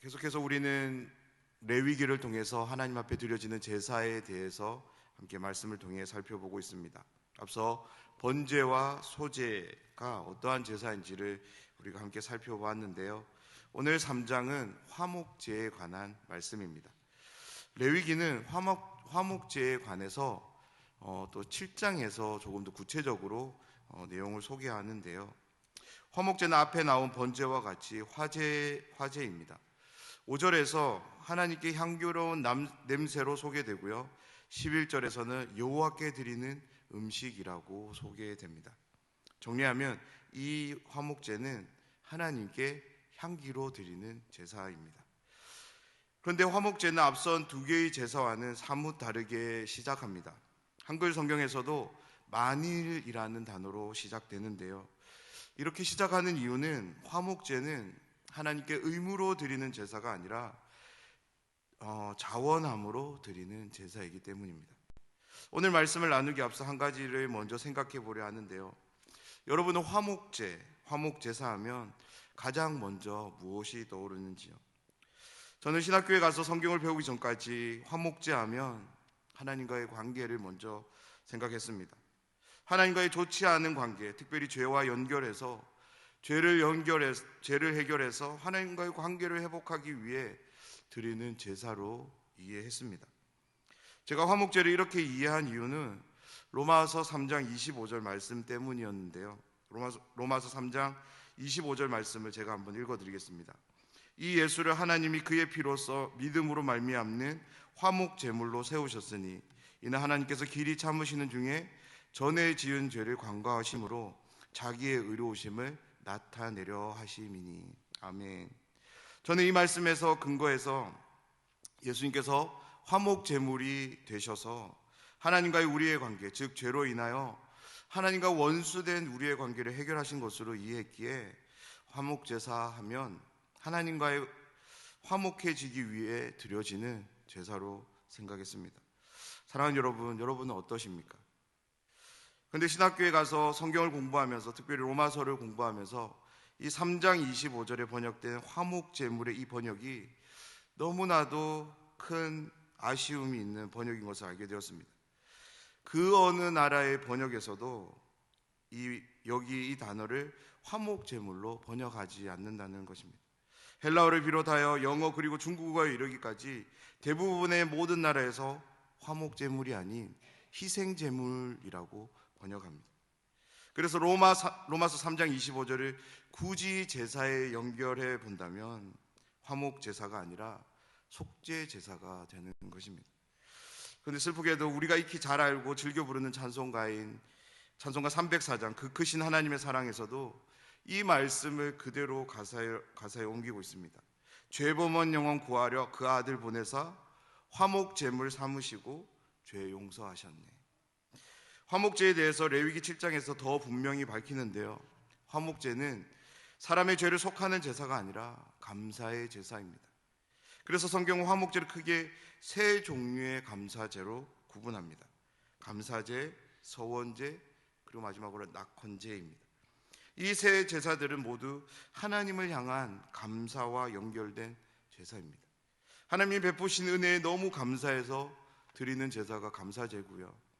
계속해서 우리는 레위기를 통해서 하나님 앞에 드려지는 제사에 대해서 함께 말씀을 통해 살펴보고 있습니다. 앞서 번제와 소제가 어떠한 제사인지를 우리가 함께 살펴보았는데요. 오늘 3장은 화목제에 관한 말씀입니다. 레위기는 화목제에 관해서 또 7장에서 조금 더 구체적으로 내용을 소개하는데요. 화목제는 앞에 나온 번제와 같이 화제입니다. 5절에서 하나님께 향기로운 냄새로 소개되고요. 11절에서는 여호와께 드리는 음식이라고 소개됩니다. 정리하면 이 화목제는 하나님께 향기로 드리는 제사입니다. 그런데 화목제는 앞선 두 개의 제사와는 사뭇 다르게 시작합니다. 한글 성경에서도 만일이라는 단어로 시작되는데요. 이렇게 시작하는 이유는 화목제는 하나님께 의무로 드리는 제사가 아니라 자원함으로 드리는 제사이기 때문입니다. 오늘 말씀을 나누기 앞서 한 가지를 먼저 생각해 보려 하는데요. 여러분은 화목제사 하면 가장 먼저 무엇이 떠오르는지요? 저는 신학교에 가서 성경을 배우기 전까지 화목제 하면 하나님과의 관계를 먼저 생각했습니다. 하나님과의 좋지 않은 관계, 특별히 죄와 연결해서 죄를 해결해서 하나님과의 관계를 회복하기 위해 드리는 제사로 이해했습니다. 제가 화목제를 이렇게 이해한 이유는 로마서 3장 25절 말씀 때문이었는데요. 로마서 3장 25절 말씀을 제가 한번 읽어드리겠습니다. 이 예수를 하나님이 그의 피로써 믿음으로 말미암는 화목제물로 세우셨으니 이는 하나님께서 길이 참으시는 중에 전에 지은 죄를 관과하심으로 자기의 의로우심을 나타내려 하심이니. 아멘. 저는 이 말씀에서 근거해서 예수님께서 화목제물이 되셔서 하나님과의 우리의 관계, 즉 죄로 인하여 하나님과 원수된 우리의 관계를 해결하신 것으로 이해했기에 화목제사 하면 하나님과의 화목해지기 위해 드려지는 제사로 생각했습니다. 사랑하는 여러분은 어떠십니까? 그런데 신학교에 가서 성경을 공부하면서, 특별히 로마서를 공부하면서 이 3장 25절에 번역된 화목제물의 이 번역이 너무나도 큰 아쉬움이 있는 번역인 것을 알게 되었습니다. 그 어느 나라의 번역에서도 이 단어를 화목제물로 번역하지 않는다는 것입니다. 헬라어를 비롯하여 영어 그리고 중국어에 이르기까지 대부분의 모든 나라에서 화목제물이 아닌 희생제물이라고 번역합니다. 그래서 로마서 3장 25절을 굳이 제사에 연결해 본다면 화목제사가 아니라 속죄제사가 되는 것입니다. 그런데 슬프게도 우리가 익히 잘 알고 즐겨 부르는 찬송가인 찬송가 304장 그 크신 하나님의 사랑에서도 이 말씀을 그대로 가사에 옮기고 있습니다. 죄범한 영혼 구하려 그 아들 보내사 화목제물 삼으시고 죄 용서하셨네. 화목제에 대해서 레위기 7장에서 더 분명히 밝히는데요. 화목제는 사람의 죄를 속하는 제사가 아니라 감사의 제사입니다. 그래서 성경은 화목제를 크게 세 종류의 감사제로 구분합니다. 감사제, 서원제, 그리고 마지막으로 낙헌제입니다. 이 세 제사들은 모두 하나님을 향한 감사와 연결된 제사입니다. 하나님이 베푸신 은혜에 너무 감사해서 드리는 제사가 감사제고요.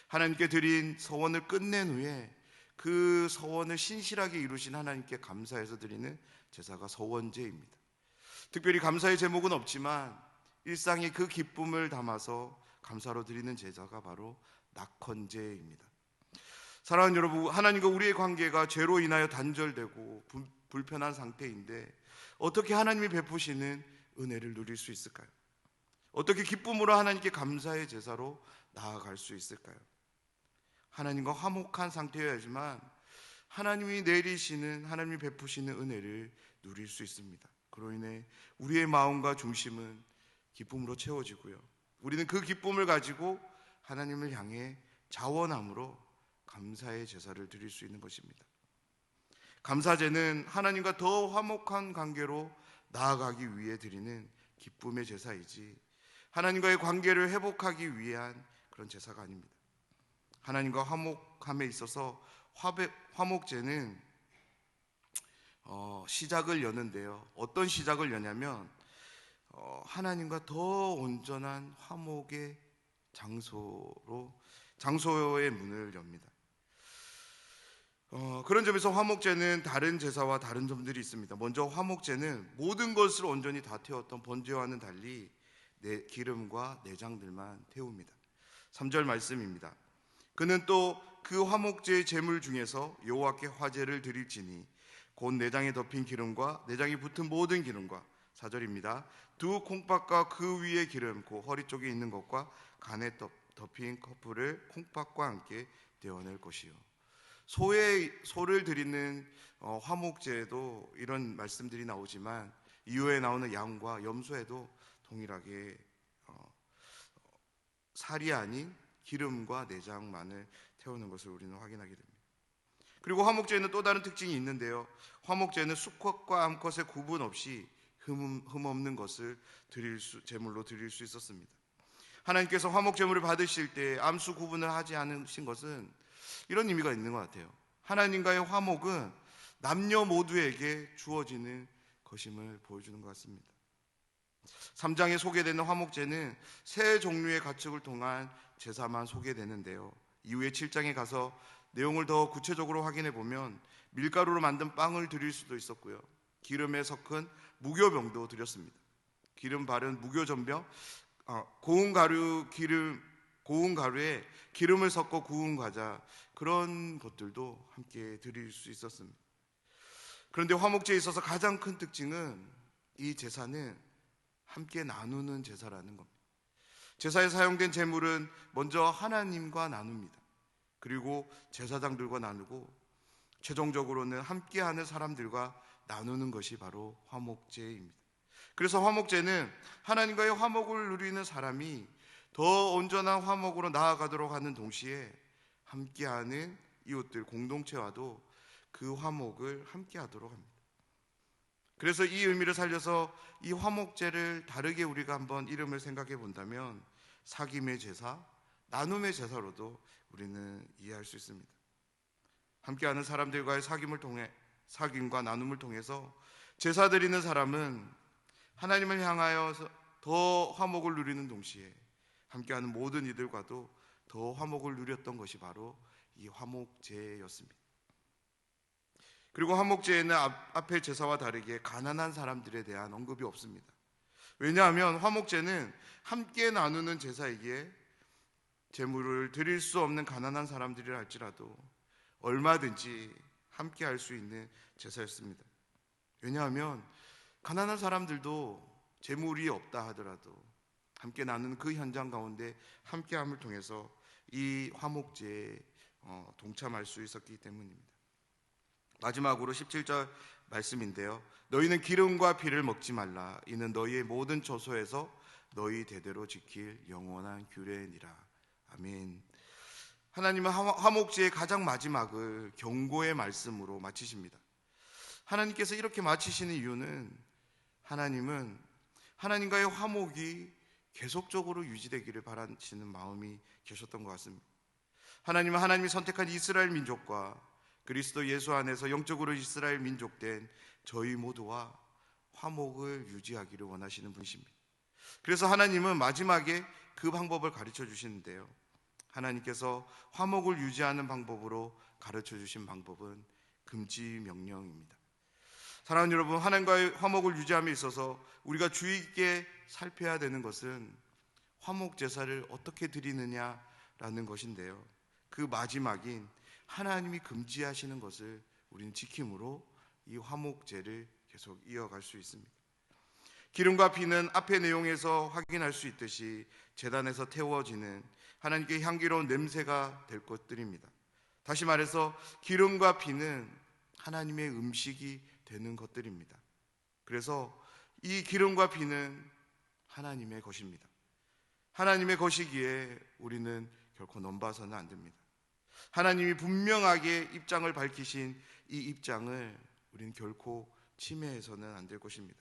하나님께 드린 서원을 끝낸 후에 그 서원을 신실하게 이루신 하나님께 감사해서 드리는 제사가 서원제입니다. 특별히 감사의 제목은 없지만 일상의 그 기쁨을 담아서 감사로 드리는 제사가 바로 낙헌제입니다. 사랑하는 여러분, 하나님과 우리의 관계가 죄로 인하여 단절되고 불편한 상태인데 어떻게 하나님이 베푸시는 은혜를 누릴 수 있을까요? 어떻게 기쁨으로 하나님께 감사의 제사로 나아갈 수 있을까요? 하나님과 화목한 상태여야지만 하나님이 하나님이 베푸시는 은혜를 누릴 수 있습니다. 그로 인해 우리의 마음과 중심은 기쁨으로 채워지고요. 우리는 그 기쁨을 가지고 하나님을 향해 자원함으로 감사의 제사를 드릴 수 있는 것입니다. 감사제는 하나님과 더 화목한 관계로 나아가기 위해 드리는 기쁨의 제사이지 하나님과의 관계를 회복하기 위한 그런 제사가 아닙니다. 하나님과 화목함에 있어서 화목제는 시작을 여는데요. 어떤 시작을 여냐면 하나님과 더 온전한 화목의 장소의 문을 엽니다. 그런 점에서 화목제는 다른 제사와 다른 점들이 있습니다. 먼저 화목제는 모든 것을 온전히 다 태웠던 번제와는 달리 기름과 내장들만 태웁니다. 3절 말씀입니다. 그는 또 그 화목제의 제물 중에서 여호와께 화제를 드릴지니 곧 내장에 덮인 기름과 내장이 붙은 모든 기름과 4절입니다. 두 콩팥과 그 위의 기름 그 허리 쪽에 있는 것과 간에 덮인 커플을 콩팥과 함께 떼어낼 것이요. 소를 드리는 화목제에도 이런 말씀들이 나오지만 이후에 나오는 양과 염소에도 동일하게 살이 아닌 기름과 내장만을 태우는 것을 우리는 확인하게 됩니다. 그리고 화목제에는 또 다른 특징이 있는데요. 화목제는 수컷과 암컷의 구분 없이 흠 없는 것을 제물로 드릴 수 있었습니다. 하나님께서 화목 제물을 받으실 때 암수 구분을 하지 않으신 것은 이런 의미가 있는 것 같아요. 하나님과의 화목은 남녀 모두에게 주어지는 것임을 보여주는 것 같습니다. 3장에 소개되는 화목제는 세 종류의 가축을 통한 제사만 소개되는데요. 이후에 7장에 가서 내용을 더 구체적으로 확인해 보면 밀가루로 만든 빵을 드릴 수도 있었고요. 기름에 섞은 무교병도 드렸습니다. 기름 바른 무교전병, 고운 가루에 기름을 섞어 구운 과자, 그런 것들도 함께 드릴 수 있었습니다. 그런데 화목제에 있어서 가장 큰 특징은 이 제사는 함께 나누는 제사라는 겁니다. 제사에 사용된 제물은 먼저 하나님과 나눕니다. 그리고 제사장들과 나누고 최종적으로는 함께하는 사람들과 나누는 것이 바로 화목제입니다. 그래서 화목제는 하나님과의 화목을 누리는 사람이 더 온전한 화목으로 나아가도록 하는 동시에 함께하는 이웃들 공동체와도 그 화목을 함께하도록 합니다. 그래서 이 의미를 살려서 이 화목제를 다르게 우리가 한번 이름을 생각해 본다면 사귐의 제사, 나눔의 제사로도 우리는 이해할 수 있습니다. 함께하는 사람들과의 사귐과 나눔을 통해서 제사 드리는 사람은 하나님을 향하여 더 화목을 누리는 동시에 함께하는 모든 이들과도 더 화목을 누렸던 것이 바로 이 화목제였습니다. 그리고 화목제에는 앞의 제사와 다르게 가난한 사람들에 대한 언급이 없습니다. 왜냐하면 화목제는 함께 나누는 제사이기에 제물을 드릴 수 없는 가난한 사람들이라 할지라도 얼마든지 함께 할 수 있는 제사였습니다. 왜냐하면 가난한 사람들도 제물이 없다 하더라도 함께 나누는 그 현장 가운데 함께함을 통해서 이 화목제에 동참할 수 있었기 때문입니다. 마지막으로 17절 말씀인데요. 너희는 기름과 피를 먹지 말라. 이는 너희의 모든 처소에서 너희 대대로 지킬 영원한 규례니라. 아멘. 하나님은 화목제의 가장 마지막을 경고의 말씀으로 마치십니다. 하나님께서 이렇게 마치시는 이유는 하나님은 하나님과의 화목이 계속적으로 유지되기를 바라시는 마음이 계셨던 것 같습니다. 하나님은 하나님이 선택한 이스라엘 민족과 그리스도 예수 안에서 영적으로 이스라엘 민족된 저희 모두와 화목을 유지하기를 원하시는 분이십니다. 그래서 하나님은 마지막에 그 방법을 가르쳐 주시는데요. 하나님께서 화목을 유지하는 방법으로 가르쳐 주신 방법은 금지 명령입니다. 사랑하는 여러분, 하나님과의 화목을 유지함에 있어서 우리가 주의 있게 살펴야 되는 것은 화목 제사를 어떻게 드리느냐라는 것인데요. 그 마지막인 하나님이 금지하시는 것을 우리는 지킴으로 이 화목제를 계속 이어갈 수 있습니다. 기름과 피는 앞의 내용에서 확인할 수 있듯이 제단에서 태워지는 하나님께 향기로운 냄새가 될 것들입니다. 다시 말해서 기름과 피는 하나님의 음식이 되는 것들입니다. 그래서 이 기름과 피는 하나님의 것입니다. 하나님의 것이기에 우리는 결코 넘봐서는 안 됩니다. 하나님이 분명하게 입장을 밝히신 이 입장을 우리는 결코 침해해서는 안 될 것입니다.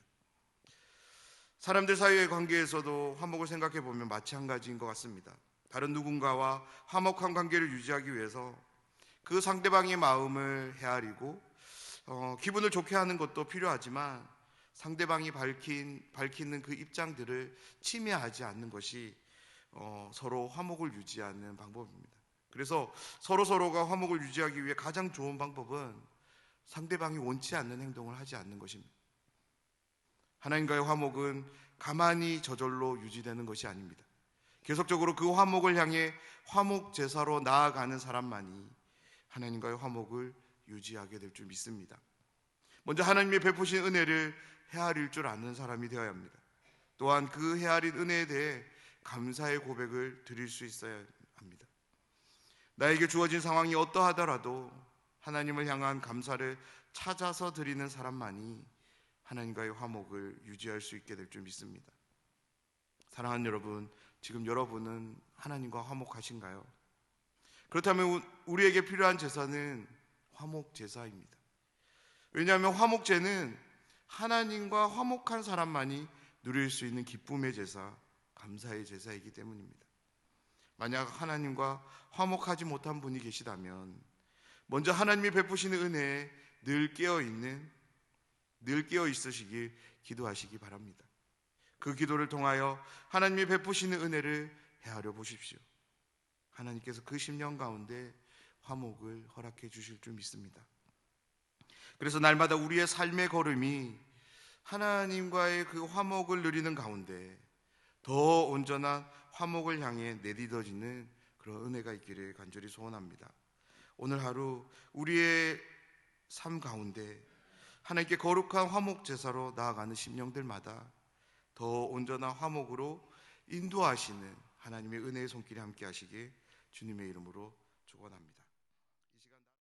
사람들 사이의 관계에서도 화목을 생각해 보면 마찬가지인 것 같습니다. 다른 누군가와 화목한 관계를 유지하기 위해서 그 상대방의 마음을 헤아리고 기분을 좋게 하는 것도 필요하지만 상대방이 밝히는 그 입장들을 침해하지 않는 것이 서로 화목을 유지하는 방법입니다. 그래서 서로가 화목을 유지하기 위해 가장 좋은 방법은 상대방이 원치 않는 행동을 하지 않는 것입니다. 하나님과의 화목은 가만히 저절로 유지되는 것이 아닙니다. 계속적으로 그 화목을 향해 화목 제사로 나아가는 사람만이 하나님과의 화목을 유지하게 될 줄 믿습니다. 먼저 하나님의 베푸신 은혜를 헤아릴 줄 아는 사람이 되어야 합니다. 또한 그 헤아린 은혜에 대해 감사의 고백을 드릴 수 있어야 합니다. 나에게 주어진 상황이 어떠하더라도 하나님을 향한 감사를 찾아서 드리는 사람만이 하나님과의 화목을 유지할 수 있게 될 줄 믿습니다. 사랑하는 여러분, 지금 여러분은 하나님과 화목하신가요? 그렇다면 우리에게 필요한 제사는 화목 제사입니다. 왜냐하면 화목제는 하나님과 화목한 사람만이 누릴 수 있는 기쁨의 제사, 감사의 제사이기 때문입니다. 만약 하나님과 화목하지 못한 분이 계시다면 먼저 하나님이 베푸시는 은혜에 늘 깨어 있으시길 기도하시기 바랍니다. 그 기도를 통하여 하나님이 베푸시는 은혜를 헤아려 보십시오. 하나님께서 그 심령 가운데 화목을 허락해 주실 줄 믿습니다. 그래서 날마다 우리의 삶의 걸음이 하나님과의 그 화목을 누리는 가운데 더 온전한 화목을 향해 내딛어지는 그런 은혜가 있기를 간절히 소원합니다. 오늘 하루 우리의 삶 가운데 하나님께 거룩한 화목 제사로 나아가는 심령들마다 더 온전한 화목으로 인도하시는 하나님의 은혜의 손길이 함께 하시길 주님의 이름으로 축원합니다.